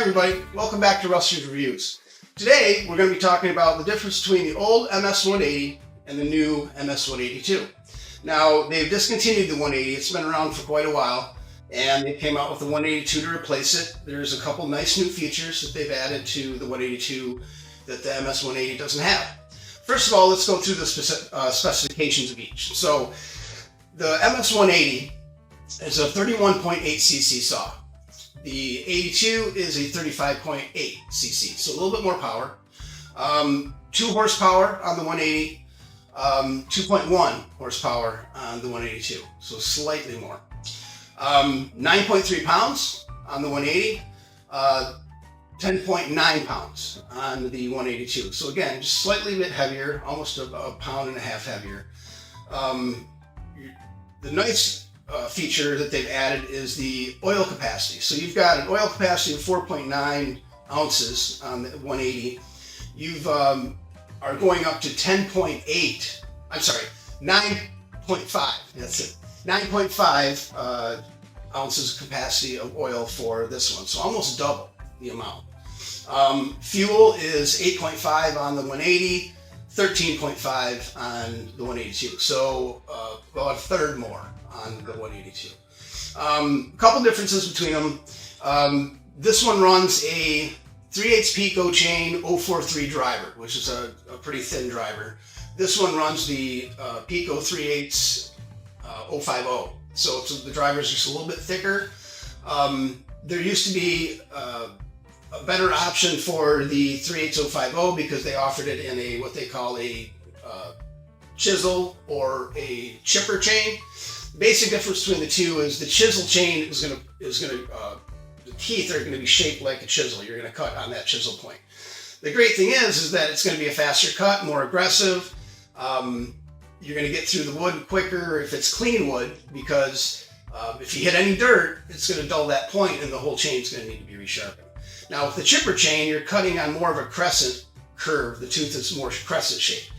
everybody, welcome back to Ruster's Reviews. Today we're going to be talking about the difference between the old MS-180 and the new MS-182. Now they've discontinued the 180, it's been around for quite a while, and they came out with the 182 to replace it. There's a couple nice new features that they've added to the 182 that the MS-180 doesn't have. First of all, let's go through the specifications of each. So the MS-180 is a 31.8cc saw. The 82 is a 35.8 cc, so a little bit more power. 2 horsepower on the 180, 2.1 horsepower on the 182, so slightly more. 9.3 pounds on the 180, 10.9 pounds on the 182. So again, just slightly bit heavier, almost a pound and a half heavier. The nice feature that they've added is the oil capacity. So you've got an oil capacity of 4.9 ounces on the 180. You've are going up to 10.8. I'm sorry, 9.5. That's it. 9.5 ounces capacity of oil for this one. So almost double the amount. Fuel is 8.5 on the 180, 13.5 on the 182. So about a third more on the 182. A couple differences between them. This one runs a 3/8 Pico chain 043 driver, which is a pretty thin driver. This one runs the Pico 3/8 050. So the driver's just a little bit thicker. There used to be a better option for the 3/8 050 because they offered it in a what they call a chisel or a chipper chain. The basic difference between the two is the chisel chain is gonna the teeth are gonna be shaped like a chisel. You're gonna cut on that chisel point. The great thing is that it's gonna be a faster cut, more aggressive. You're gonna get through the wood quicker if it's clean wood because if you hit any dirt, it's gonna dull that point and the whole chain's gonna need to be resharpened. Now with the chipper chain, you're cutting on more of a crescent curve. The tooth is more crescent shaped.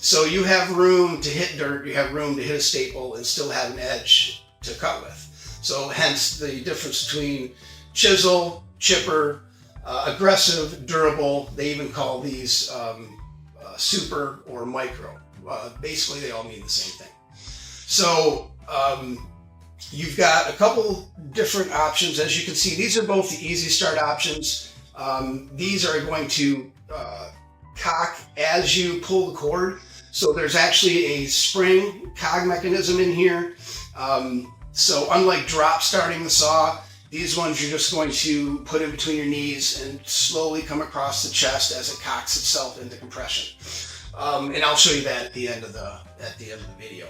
So you have room to hit dirt, you have room to hit a staple and still have an edge to cut with. So hence the difference between chisel, chipper, aggressive, durable. They even call these super or micro. Basically they all mean the same thing. So you've got a couple different options. As you can see, these are both the easy start options. These are going to cock as you pull the cord. So there's actually a spring cog mechanism in here. So unlike drop starting the saw, these ones you're just going to put in between your knees and slowly come across the chest as it cocks itself into compression. And I'll show you that at the end of the video.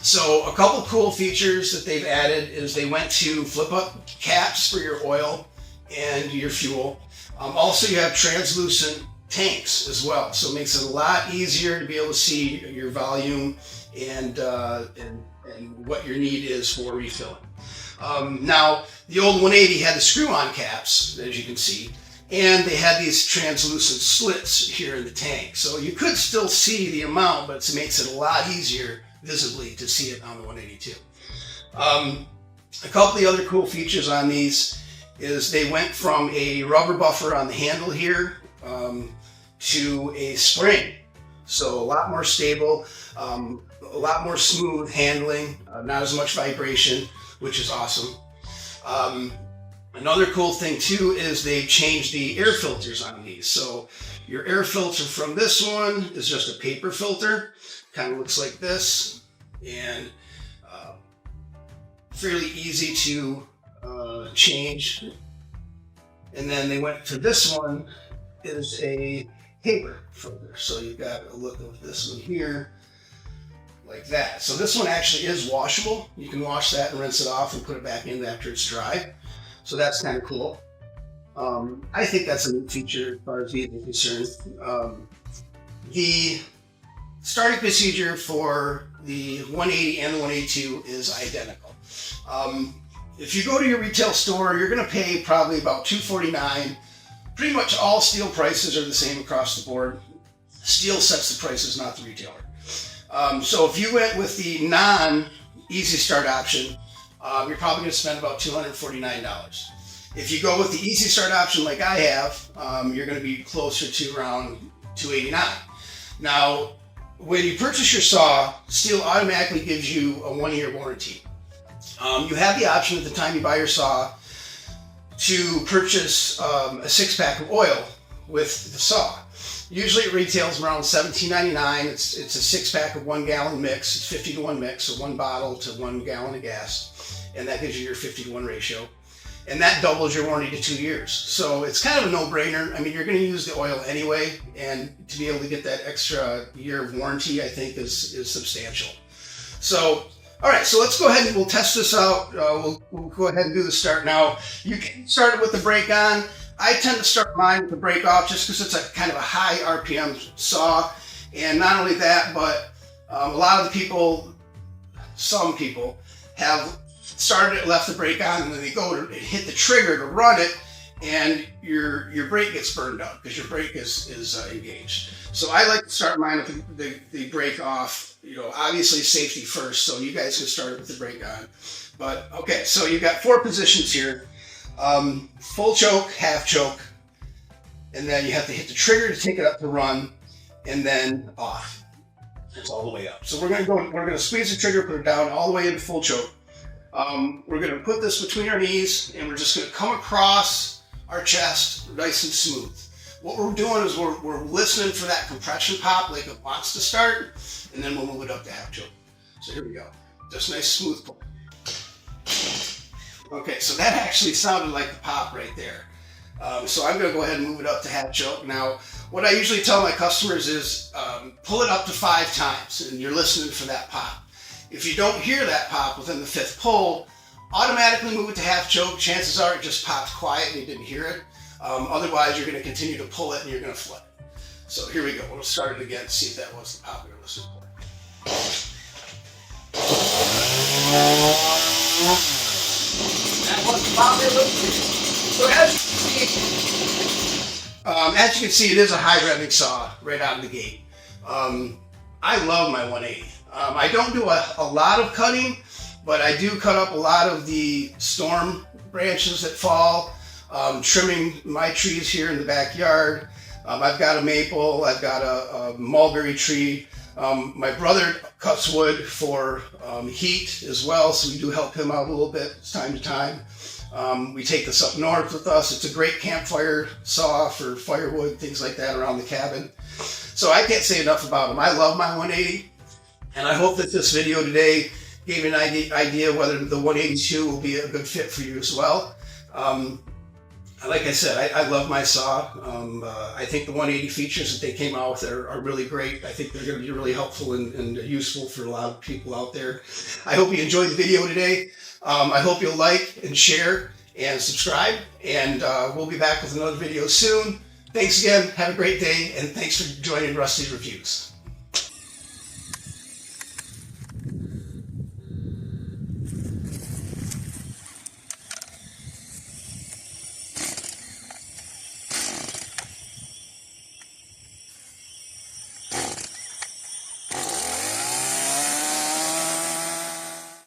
So a couple cool features that they've added is they went to flip up caps for your oil and your fuel. Also you have translucent tanks as well, so it makes it a lot easier to be able to see your volume and what your need is for refilling. Now the old 180 had the screw-on caps, as you can see, and they had these translucent slits here in the tank, so you could still see the amount, but it makes it a lot easier visibly to see it on the 182. A couple of the other cool features on these is they went from a rubber buffer on the handle here to a spring. So a lot more stable, a lot more smooth handling, not as much vibration, which is awesome. Another cool thing too is they've changed the air filters on these. So your air filter from this one is just a paper filter, kind of looks like this, and fairly easy to change. And then they went to this one is a paper filter. So you've got a look of this one here, like that. So this one actually is washable. You can wash that and rinse it off and put it back in after it's dry. So that's kind of cool. I think that's a neat feature as far as me is concerned. The starting procedure for the 180 and the 182 is identical. If you go to your retail store, you're going to pay probably about $249. Pretty much all Stihl prices are the same across the board. Stihl sets the prices, not the retailer. So if you went with the non-easy start option, you're probably going to spend about $249. If you go with the easy start option like I have, you're going to be closer to around $289. Now, when you purchase your saw, Stihl automatically gives you a 1-year warranty. You have the option at the time you buy your saw to purchase a 6-pack of oil with the saw. Usually it retails around $17.99. It's a 6-pack of 1 gallon mix. It's 50 to 1 mix, so 1 bottle to 1 gallon of gas, and that gives you your 50 to 1 ratio. And that doubles your warranty to 2 years. So it's kind of a no-brainer. I mean, you're going to use the oil anyway, and to be able to get that extra year of warranty, I think is substantial. So, all right, so let's go ahead and we'll test this out. We'll go ahead and do the start now. You can start it with the brake on. I tend to start mine with the brake off just because it's a kind of a high RPM saw. And not only that, but a lot of the people, some people, have started it, left the brake on, and then they go to hit the trigger to run it, and your brake gets burned up because your brake is engaged. So I like to start mine with the brake off. You know, obviously safety first, so you guys can start it with the brake on. But okay, so you've got 4 positions here. Full choke, half choke, and then you have to hit the trigger to take it up to run, and then off. It's all the way up. So we're gonna squeeze the trigger, put it down all the way into full choke. We're going to put this between our knees, and we're just going to come across our chest nice and smooth. What we're doing is we're listening for that compression pop like it wants to start, and then we'll move it up to half choke. So here we go. Just nice smooth pull. Okay, so that actually sounded like the pop right there. So I'm going to go ahead and move it up to half choke. Now, what I usually tell my customers is pull it up to 5 times, and you're listening for that pop. If you don't hear that pop within the 5th pull, automatically move it to half choke. Chances are it just popped quiet and you didn't hear it. Otherwise, you're going to continue to pull it and you're going to flip it. So here we go. We'll start it again and see if that was the pop we were listening for. That was the pop we were listening for. So as you can see, it is a high revving saw right out of the gate. I love my 180. I don't do a lot of cutting, but I do cut up a lot of the storm branches that fall, trimming my trees here in the backyard. I've got a maple, I've got a mulberry tree. My brother cuts wood for heat as well, so we do help him out a little bit time to time. We take this up north with us. It's a great campfire saw for firewood, things like that around the cabin. So I can't say enough about them. I love my 180. And I hope that this video today gave you an idea whether the 182 will be a good fit for you as well. Like I said, I love my saw. I think the 180 features that they came out with are really great. I think they're going to be really helpful and useful for a lot of people out there. I hope you enjoyed the video today. I hope you'll like and share and subscribe. And we'll be back with another video soon. Thanks again. Have a great day. And thanks for joining Rusty's Reviews.